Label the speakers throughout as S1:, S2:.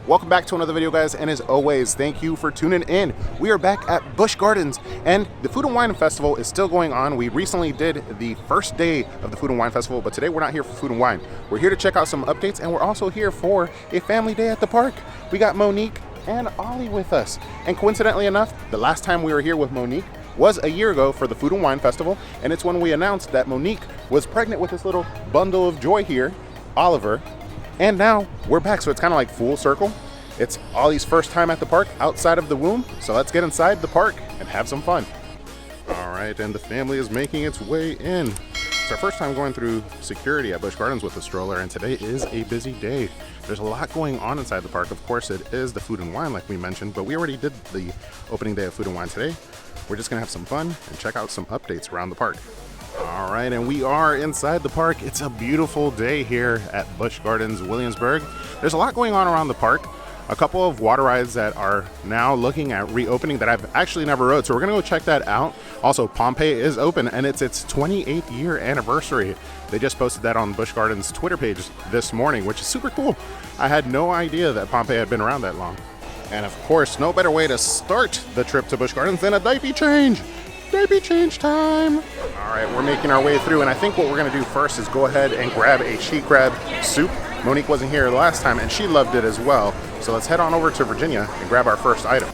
S1: Welcome back to another video, guys, and as always, thank you for tuning in. We are back at Busch Gardens, and the Food and Wine Festival is still going on. We recently did the first day of the Food and Wine Festival, but today we're not here for food and wine. We're here to check out some updates, and we're also here for a family day at the park. We got Monique and Ollie with us, and coincidentally enough, the last time we were here with Monique was a year ago for the Food and Wine Festival, and it's when we announced that Monique was pregnant with this little bundle of joy here, Oliver. And now we're back, so it's kind of like full circle. It's Ollie's first time at the park outside of the womb, so let's get inside the park and have some fun. All right, and the family is making its way in. It's our first time going through security at Busch Gardens with the stroller, and today is a busy day. There's a lot going on inside the park. Of course, it is the Food and Wine like we mentioned, but we already did the opening day of Food and Wine today. We're just gonna have some fun and check out some updates around the park. All right, and we are inside the park. It's a beautiful day here at Busch Gardens Williamsburg. There's a lot going on around the park. A couple of water rides that are now looking at reopening that I've actually never rode, so we're gonna go check that out. Also, Pompeii is open, and it's its 28th year anniversary. They just posted that on Busch Gardens Twitter page this morning, which is super cool. I had no idea that Pompeii had been around that long. And of course, no better way to start the trip to Busch Gardens than a diaper change. Diaper change time. All right, we're making our way through, and I think what we're gonna do first is go ahead and grab a she crab soup. Monique wasn't here the last time, and she loved it as well. So let's head on over to Virginia and grab our first item.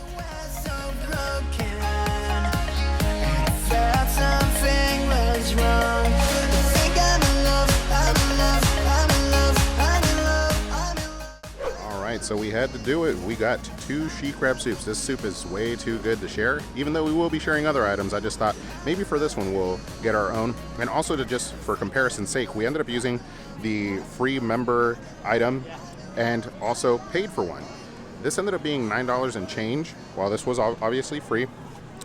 S1: So we had to do it. We got 2 she crab soups. This soup is way too good to share. Even though we will be sharing other items, I just thought maybe for this one we'll get our own. And also to just for comparison's sake, we ended up using the free member item and also paid for one. This ended up being $9 and change, while this was obviously free.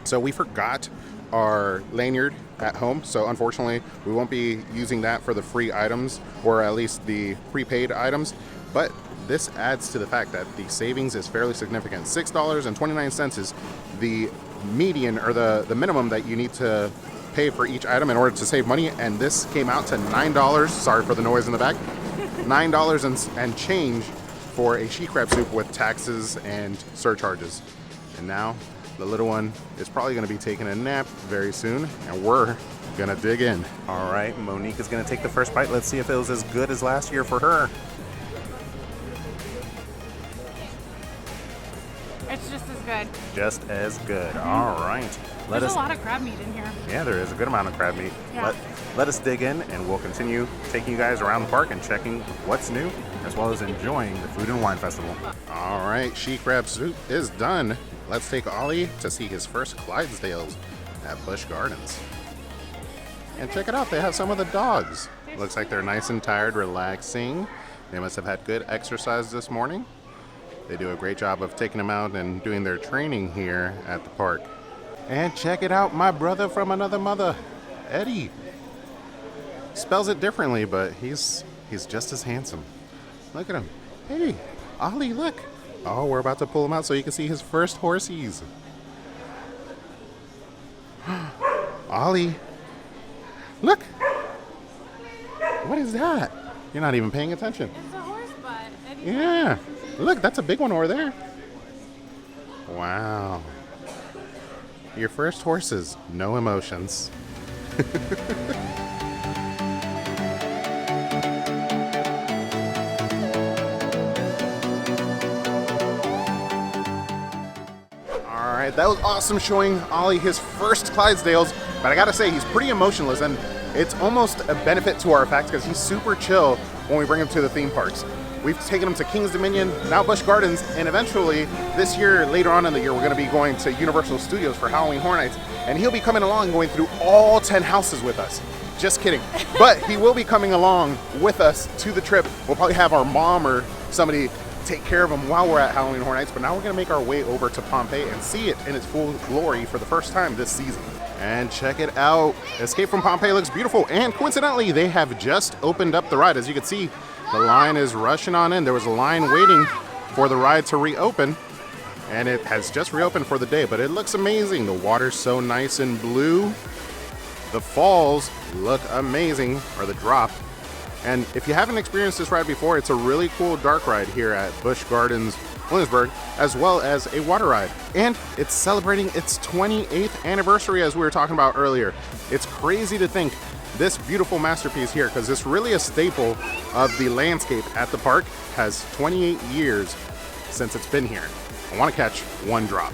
S1: So we forgot our lanyard at home, so unfortunately we won't be using that for the free items, or at least the prepaid items. But this adds to the fact that the savings is fairly significant. $6.29 is the median, or the minimum that you need to pay for each item in order to save money, and this came out to $9. Sorry for the noise in the back. $9 and change for a she crab soup with taxes and surcharges. And now the little one is probably going to be taking a nap very soon, and we're gonna dig in. All right, Monique is gonna take the first bite. Let's see if it was as good as last year for her.
S2: It's just as good.
S1: Just as good. All right.
S2: There's a lot of crab meat in here.
S1: Yeah, there is a good amount of crab meat.
S2: Yeah.
S1: Let us dig in, and we'll continue taking you guys around the park and checking what's new, as well as enjoying the Food and Wine Festival. All right, she crab soup is done. Let's take Ollie to see his first Clydesdales at Busch Gardens. And check it out, they have some of the dogs. Looks like they're nice and tired, relaxing. They must have had good exercise this morning. They do a great job of taking them out and doing their training here at the park. And check it out, my brother from another mother, Eddie. Spells it differently, but he's just as handsome. Look at him. Hey, Ollie, look. Oh, we're about to pull him out so you can see his first horsies. Ollie, look. What is that? You're not even paying attention.
S2: It's a horse butt.
S1: Yeah. Look, that's a big one over there. Wow. Your first horses, no emotions. All right, that was awesome showing Ollie his first Clydesdales, but I gotta say, he's pretty emotionless, and it's almost a benefit to our effects because he's super chill when we bring him to the theme parks. We've taken him to King's Dominion, now Busch Gardens, and eventually this year, later on in the year, we're gonna be going to Universal Studios for Halloween Horror Nights, and he'll be coming along going through all 10 houses with us. Just kidding. But he will be coming along with us to the trip. We'll probably have our mom or somebody take care of him while we're at Halloween Horror Nights, but now we're gonna make our way over to Pompeii and see it in its full glory for the first time this season. And check it out. Escape from Pompeii looks beautiful, and coincidentally, they have just opened up the ride. As you can see, the line is rushing on in. There was a line waiting for the ride to reopen, and it has just reopened for the day, but it looks amazing. The water's so nice and blue. The falls look amazing, or the drop. And if you haven't experienced this ride before, it's a really cool dark ride here at Busch Gardens Williamsburg, as well as a water ride. And it's celebrating its 28th anniversary, as we were talking about earlier. It's crazy to think this beautiful masterpiece here, because it's really a staple of the landscape at the park, has 28 years since it's been here. I want to catch one drop.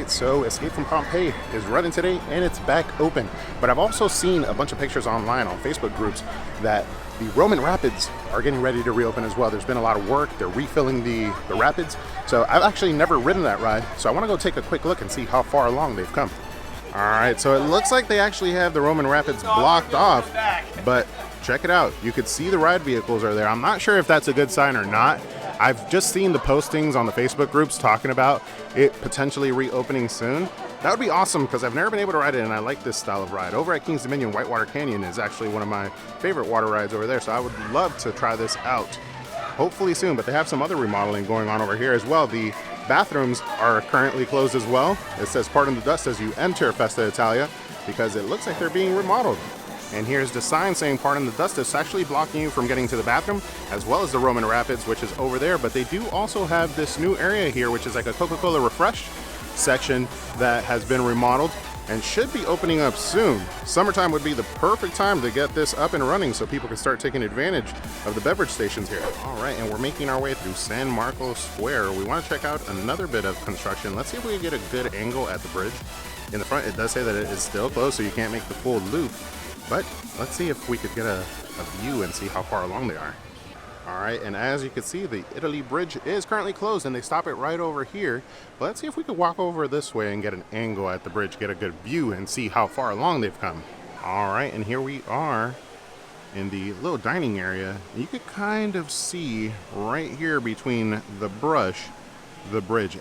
S1: So Escape from Pompeii is running today and it's back open. But I've also seen a bunch of pictures online on Facebook groups that the Roman Rapids are getting ready to reopen as well. There's been a lot of work. They're refilling the rapids. So I've actually never ridden that ride. So I want to go take a quick look and see how far along they've come. All right, so it looks like they actually have the Roman Rapids blocked off, but check it out. You could see the ride vehicles are there. I'm not sure if that's a good sign or not. I've just seen the postings on the Facebook groups talking about it potentially reopening soon. That would be awesome because I've never been able to ride it and I like this style of ride. Over at Kings Dominion, Whitewater Canyon is actually one of my favorite water rides over there, so I would love to try this out. Hopefully soon, but they have some other remodeling going on over here as well. The bathrooms are currently closed as well. It says pardon the dust as you enter Festa Italia because it looks like they're being remodeled. And here's the sign saying pardon the dust. It's actually blocking you from getting to the bathroom, as well as the Roman Rapids, which is over there. But they do also have this new area here, which is like a Coca-Cola Refresh section that has been remodeled and should be opening up soon. Summertime would be the perfect time to get this up and running so people can start taking advantage of the beverage stations here. All right, and we're making our way through San Marcos Square. We want to check out another bit of construction. Let's see if we can get a good angle at the bridge. In the front, it does say that it is still closed, so you can't make the full loop. But let's see if we could get a view and see how far along they are. All right, and as you can see, the Italy Bridge is currently closed and they stop it right over here. But let's see if we could walk over this way and get an angle at the bridge, get a good view and see how far along they've come. All right, and here we are in the little dining area. You could kind of see right here between the bridge,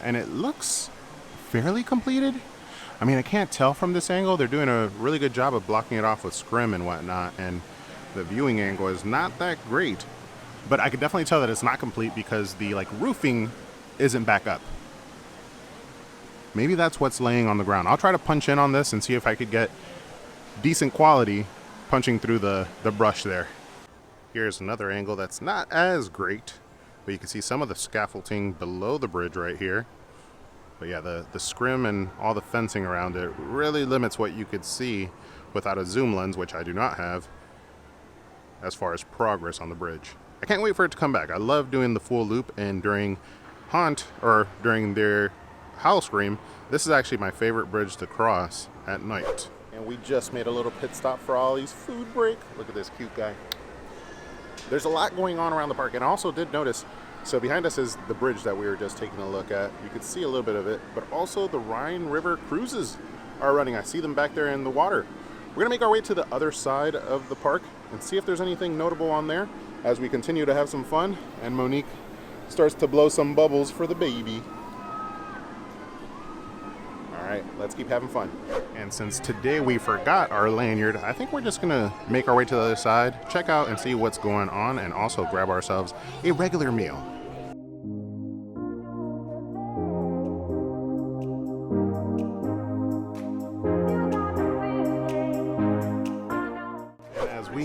S1: and it looks fairly completed. I mean, I can't tell from this angle. They're doing a really good job of blocking it off with scrim and whatnot, and the viewing angle is not that great. But I could definitely tell that it's not complete because the roofing isn't back up. Maybe that's what's laying on the ground. I'll try to punch in on this and see if I could get decent quality punching through the brush there. Here's another angle that's not as great, but you can see some of the scaffolding below the bridge right here. But yeah, the scrim and all the fencing around it really limits what you could see without a zoom lens, which I do not have, as far as progress on the bridge. I can't wait for it to come back. I love doing the full loop, and during during their Howl Scream, this is actually my favorite bridge to cross at night. And we just made a little pit stop for Ollie's food break. Look at this cute guy. There's a lot going on around the park, and I also did notice, so behind us is the bridge that we were just taking a look at. You could see a little bit of it, but also the Rhine River cruises are running. I see them back there in the water. We're gonna make our way to the other side of the park and see if there's anything notable on there as we continue to have some fun and Monique starts to blow some bubbles for the baby. All right, let's keep having fun. And since today we forgot our lanyard, I think we're just gonna make our way to the other side, check out and see what's going on, and also grab ourselves a regular meal.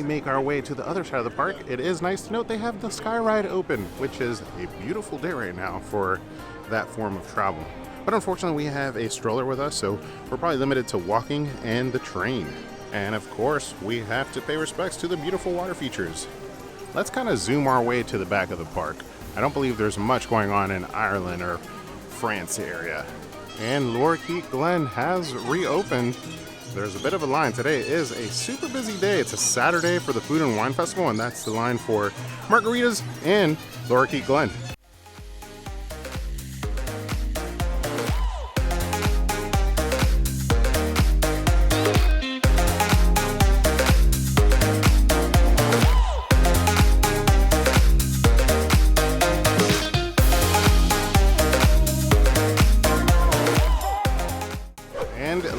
S1: Make our way to the other side of the park, it is nice to note they have the Sky Ride open, which is a beautiful day right now for that form of travel. But unfortunately, we have a stroller with us, so we're probably limited to walking and the train. And of course, we have to pay respects to the beautiful water features. Let's kind of zoom our way to the back of the park. I don't believe there's much going on in Ireland or France area. And Lorikeet Glen has reopened. There's a bit of a line. Today is a super busy day. It's a Saturday for the Food and Wine Festival, and that's the line for margaritas in Lorikeet Glen.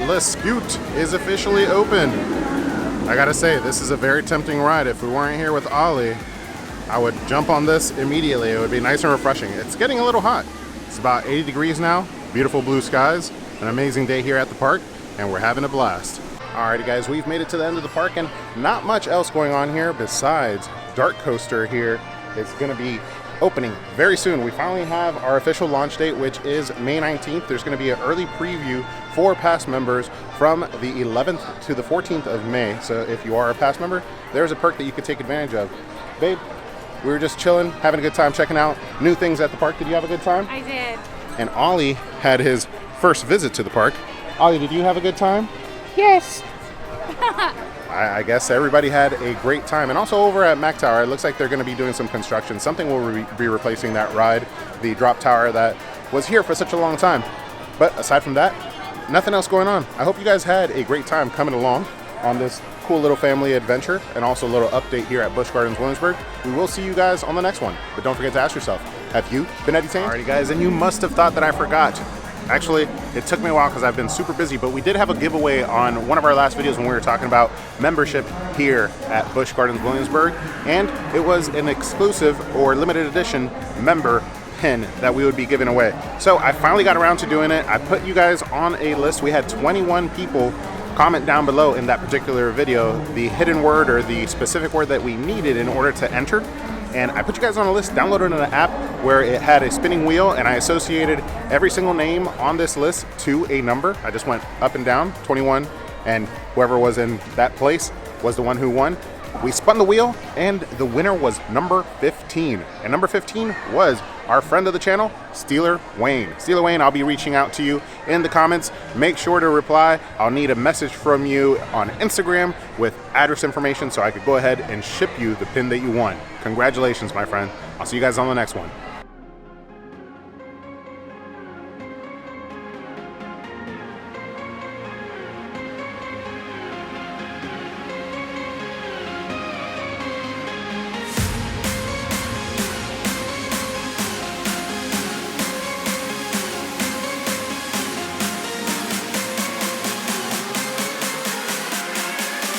S1: Le Scoot is officially open. I gotta say, this is a very tempting ride. If we weren't here with Ollie, I would jump on this immediately. It would be nice and refreshing. It's getting a little hot. It's about 80 degrees now, beautiful blue skies, an amazing day here at the park, and we're having a blast. Alrighty guys, we've made it to the end of the park, and not much else going on here besides Darkoaster here. It's gonna be opening very soon. We finally have our official launch date, which is May 19th. There's going to be an early preview for pass members from the 11th to the 14th of May. So if you are a pass member, there's a perk that you could take advantage of. Babe, we were just chilling, having a good time, checking out new things at the park. Did you have a good time?
S2: I did.
S1: And Ollie had his first visit to the park. Ollie, did you have a good time?
S2: Yes.
S1: I guess everybody had a great time. And also over at Mac Tower, it looks like they're going to be doing some construction. Something will be replacing that ride, the drop tower that was here for such a long time. But aside from that, nothing else going on. I hope you guys had a great time coming along on this cool little family adventure, and also a little update here at Busch Gardens Williamsburg. We will see you guys on the next one. But don't forget to ask yourself, have you been entertained? Alrighty guys, and you must have thought that I forgot. Actually, it took me a while because I've been super busy, but we did have a giveaway on one of our last videos when we were talking about membership here at Busch Gardens Williamsburg, and it was an exclusive or limited edition member pin that we would be giving away. So I finally got around to doing it. I put you guys on a list. We had 21 people comment down below in that particular video the hidden word or the specific word that we needed in order to enter. And I put you guys on a list, downloaded an app where it had a spinning wheel, and I associated every single name on this list to a number. I just went up and down, 21, and whoever was in that place was the one who won. We spun the wheel, and the winner was number 15. And number 15 was our friend of the channel, Steeler Wayne. Steeler Wayne, I'll be reaching out to you in the comments. Make sure to reply. I'll need a message from you on Instagram with address information so I could go ahead and ship you the pin that you won. Congratulations, my friend. I'll see you guys on the next one.